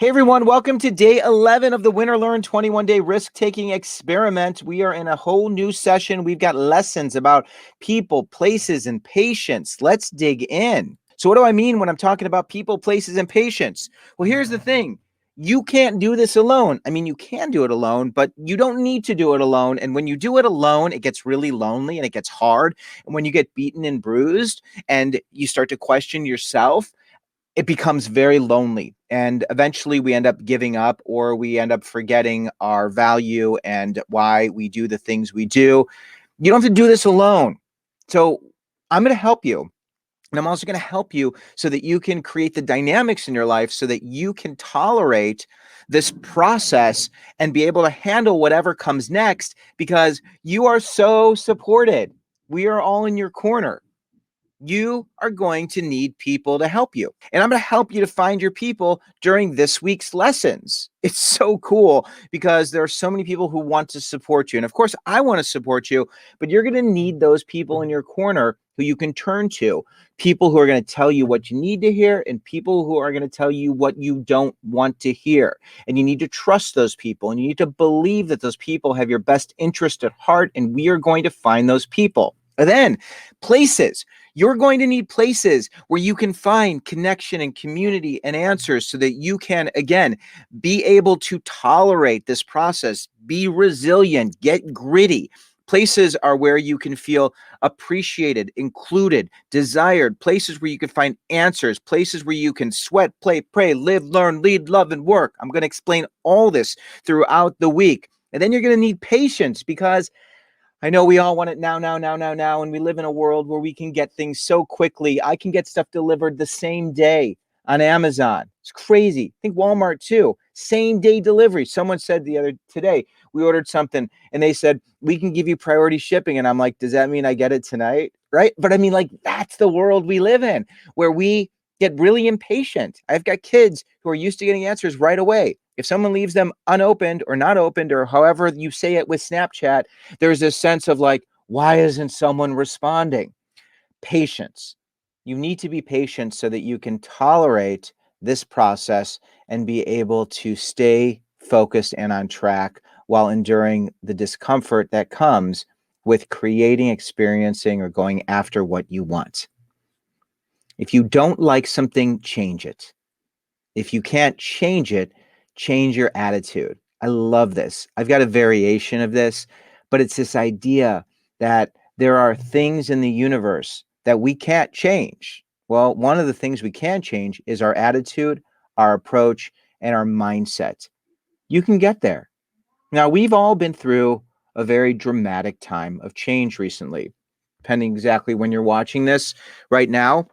Hey everyone, welcome to day 11 of the Winner Learn 21-day risk-taking experiment. We are in a whole new session. We've got lessons about people, places, and patience. Let's dig in. So what do I mean when I'm talking about people, places, and patience? Well, here's the thing. You can't do this alone. I mean, you can do it alone, but you don't need to do it alone. And when you do it alone, it gets really lonely and it gets hard. And when you get beaten and bruised and you start to question yourself, it becomes very lonely, and eventually we end up giving up, or we end up forgetting our value and why we do the things we do. You don't have to do this alone. So I'm going to help you. And I'm also going to help you so that you can create the dynamics in your life so that you can tolerate this process and be able to handle whatever comes next, because you are so supported. We are all in your corner. You are going to need people to help you. And I'm going to help you to find your people during this week's lessons. It's so cool because there are so many people who want to support you. And of course, I want to support you, but you're going to need those people in your corner who you can turn to, people who are going to tell you what you need to hear and people who are going to tell you what you don't want to hear. And you need to trust those people, and you need to believe that those people have your best interest at heart, and we are going to find those people. And then places. You're going to need places where you can find connection and community and answers so that you can, again, be able to tolerate this process, be resilient, get gritty. Places are where you can feel appreciated, included, desired, places where you can find answers, places where you can sweat, play, pray, live, learn, lead, love, and work. I'm going to explain all this throughout the week. And then you're going to need patience, because I know we all want it now, and we live in a world where we can get things so quickly. I can get stuff delivered the same day on Amazon. It's crazy. I think Walmart too. Same day delivery. Someone said today, we ordered something and they said, we can give you priority shipping. And I'm like, does that mean I get it tonight? Right? But I mean, like, that's the world we live in, where we get really impatient. I've got kids who are used to getting answers right away. If someone leaves them unopened or not opened, or however you say it with Snapchat, there's this sense of like, why isn't someone responding? Patience. You need to be patient so that you can tolerate this process and be able to stay focused and on track while enduring the discomfort that comes with creating, experiencing, or going after what you want. If you don't like something, change it. If you can't change it, change your attitude. I love this. I've got a variation of this, but it's this idea that there are things in the universe that we can't change. Well, one of the things we can change is our attitude, our approach, and our mindset. You can get there. Now, we've all been through a very dramatic time of change recently. Depending exactly when you're watching this right now,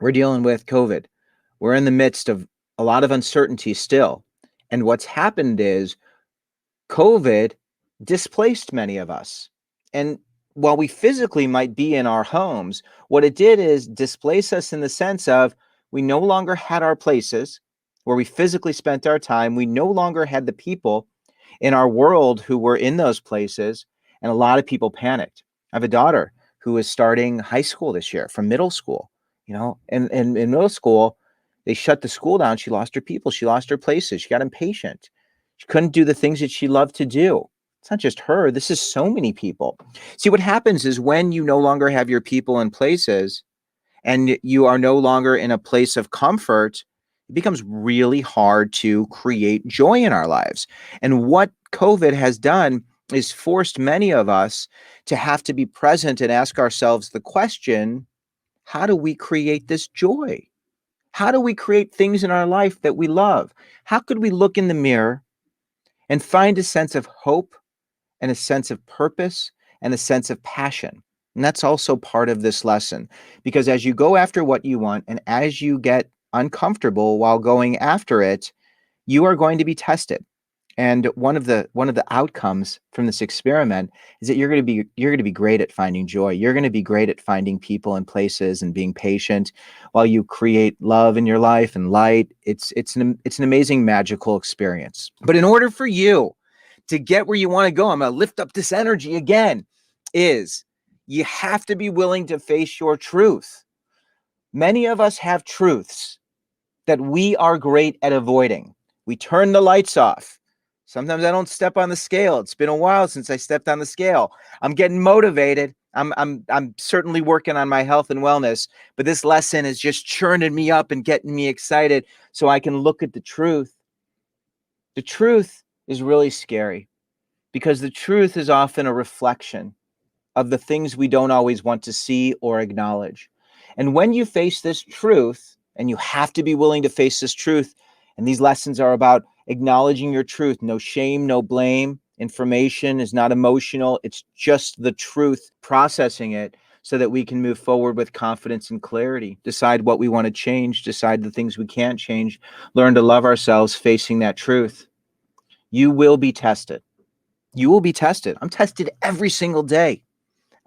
we're dealing with COVID. We're in the midst of a lot of uncertainty still. And what's happened is COVID displaced many of us. And while we physically might be in our homes, what it did is displace us in the sense of we no longer had our places where we physically spent our time. We no longer had the people in our world who were in those places. And a lot of people panicked. I have a daughter who is starting high school this year from middle school, and in middle school, they shut the school down. She lost her people. She lost her places. She got impatient. She couldn't do the things that she loved to do. It's not just her. This is so many people. See, what happens is when you no longer have your people in places and you are no longer in a place of comfort, it becomes really hard to create joy in our lives. And what COVID has done is forced many of us to have to be present and ask ourselves the question, how do we create this joy? How do we create things in our life that we love? How could we look in the mirror and find a sense of hope and a sense of purpose and a sense of passion? And that's also part of this lesson, because as you go after what you want and as you get uncomfortable while going after it, you are going to be tested. And one of the outcomes from this experiment is that you're going to be great at finding joy. You're going to be great at finding people and places and being patient while you create love in your life and light. It's an amazing, magical experience. But in order for you to get where you want to go, I'm going to lift up this energy again, is you have to be willing to face your truth. Many of us have truths. that we are great at avoiding. We turn the lights off. Sometimes I don't step on the scale. It's been a while since I stepped on the scale. I'm getting motivated. I'm certainly working on my health and wellness, but this lesson is just churning me up and getting me excited so I can look at the truth. The truth is really scary because the truth is often a reflection of the things we don't always want to see or acknowledge. And when you face this truth, and you have to be willing to face this truth, and these lessons are about acknowledging your truth, no shame, no blame. Information is not emotional, it's just the truth, processing it so that we can move forward with confidence and clarity, decide what we want to change, decide the things we can't change, learn to love ourselves facing that truth. You will be tested. You will be tested. I'm tested every single day.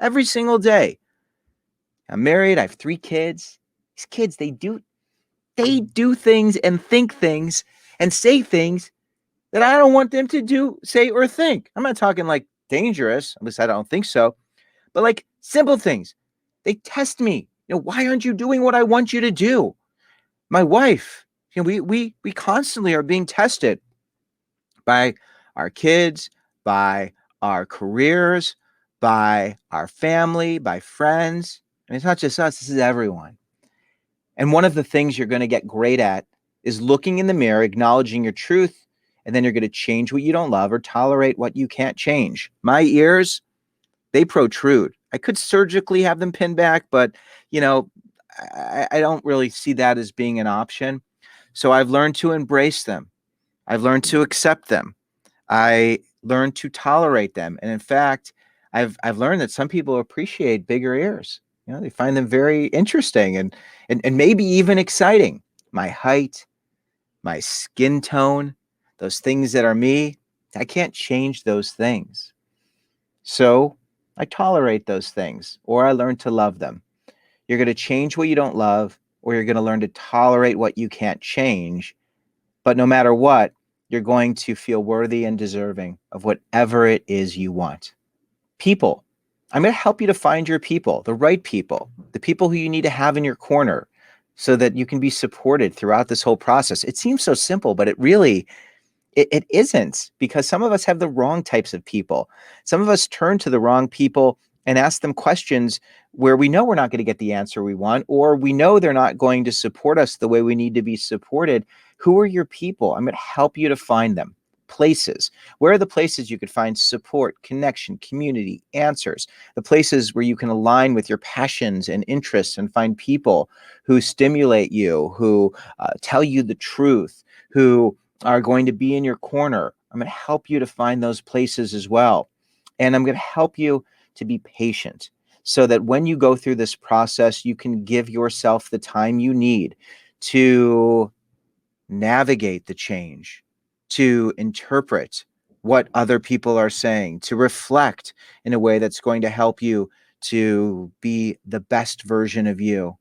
Every single day. I'm married. I have 3 kids. These kids, they do things and think things and say things that I don't want them to do, say, or think. I'm not talking like dangerous, at least I don't think so, but like simple things. They test me. Why aren't you doing what I want you to do? My wife, we constantly are being tested by our kids, by our careers, by our family, by friends. And it's not just us, this is everyone. And one of the things you're going to get great at is looking in the mirror, acknowledging your truth, and then you're going to change what you don't love or tolerate what you can't change. My ears, they protrude. I could surgically have them pinned back, but I don't really see that as being an option. So I've learned to embrace them. I've learned to accept them. I learned to tolerate them. And in fact, I've learned that some people appreciate bigger ears. They find them very interesting and maybe even exciting. My height, my skin tone, those things that are me, I can't change those things. So I tolerate those things, or I learn to love them. You're going to change what you don't love, or you're going to learn to tolerate what you can't change. But no matter what, you're going to feel worthy and deserving of whatever it is you want. People. I'm going to help you to find your people, the right people, the people who you need to have in your corner so that you can be supported throughout this whole process. It seems so simple, but it isn't, because some of us have the wrong types of people. Some of us turn to the wrong people and ask them questions where we know we're not going to get the answer we want, or we know they're not going to support us the way we need to be supported. Who are your people? I'm going to help you to find them. Places. Where are the places you could find support, connection, community, answers? The places where you can align with your passions and interests and find people who stimulate you, who tell you the truth, who are going to be in your corner. I'm going to help you to find those places as well. And I'm going to help you to be patient so that when you go through this process, you can give yourself the time you need to navigate the change, to interpret what other people are saying, to reflect in a way that's going to help you to be the best version of you,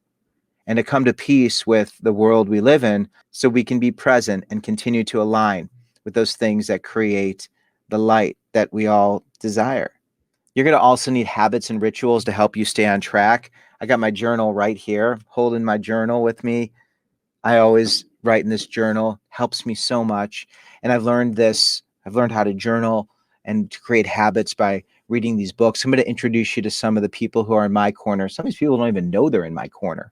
and to come to peace with the world we live in so we can be present and continue to align with those things that create the light that we all desire. You're going to also need habits and rituals to help you stay on track. I got my journal right here, holding my journal with me. I always write in this journal, helps me so much. And I've learned how to journal and to create habits by reading these books. I'm going to introduce you to some of the people who are in my corner. Some of these people don't even know they're in my corner.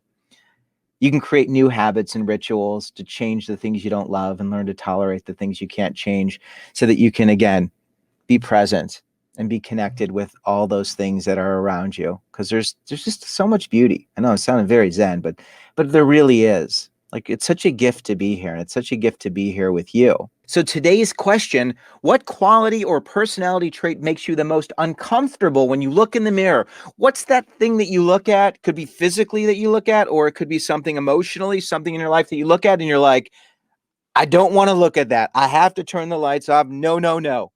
You can create new habits and rituals to change the things you don't love and learn to tolerate the things you can't change so that you can, again, be present and be connected with all those things that are around you. Because there's just so much beauty. I know it sounded very zen, but there really is. Like, it's such a gift to be here, and it's such a gift to be here with you. So today's question: what quality or personality trait makes you the most uncomfortable when you look in the mirror? What's that thing that you look at? Could be physically that you look at, or it could be something emotionally, something in your life that you look at and you're like, I don't want to look at that. I have to turn the lights off. No, no, no.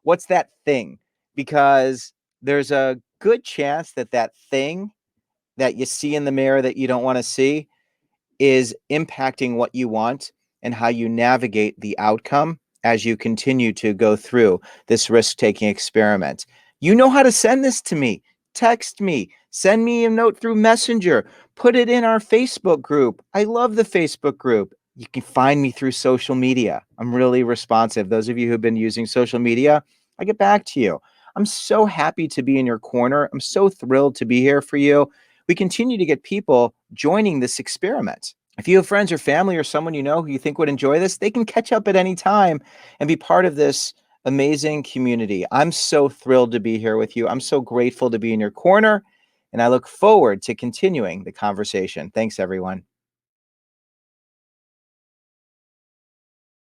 What's that thing? Because there's a good chance that that thing that you see in the mirror that you don't want to see is impacting what you want and how you navigate the outcome as you continue to go through this risk-taking experiment. You know how to send this to me. Text me, send me a note through Messenger, put it in our Facebook group. I love the Facebook group. You can find me through social media. I'm really responsive. Those of you who've been using social media, I get back to you. I'm so happy to be in your corner. I'm so thrilled to be here for you. We continue to get people joining this experiment. If you have friends or family or someone you know who you think would enjoy this, they can catch up at any time and be part of this amazing community. I'm so thrilled to be here with you. I'm so grateful to be in your corner, and I look forward to continuing the conversation. Thanks, everyone.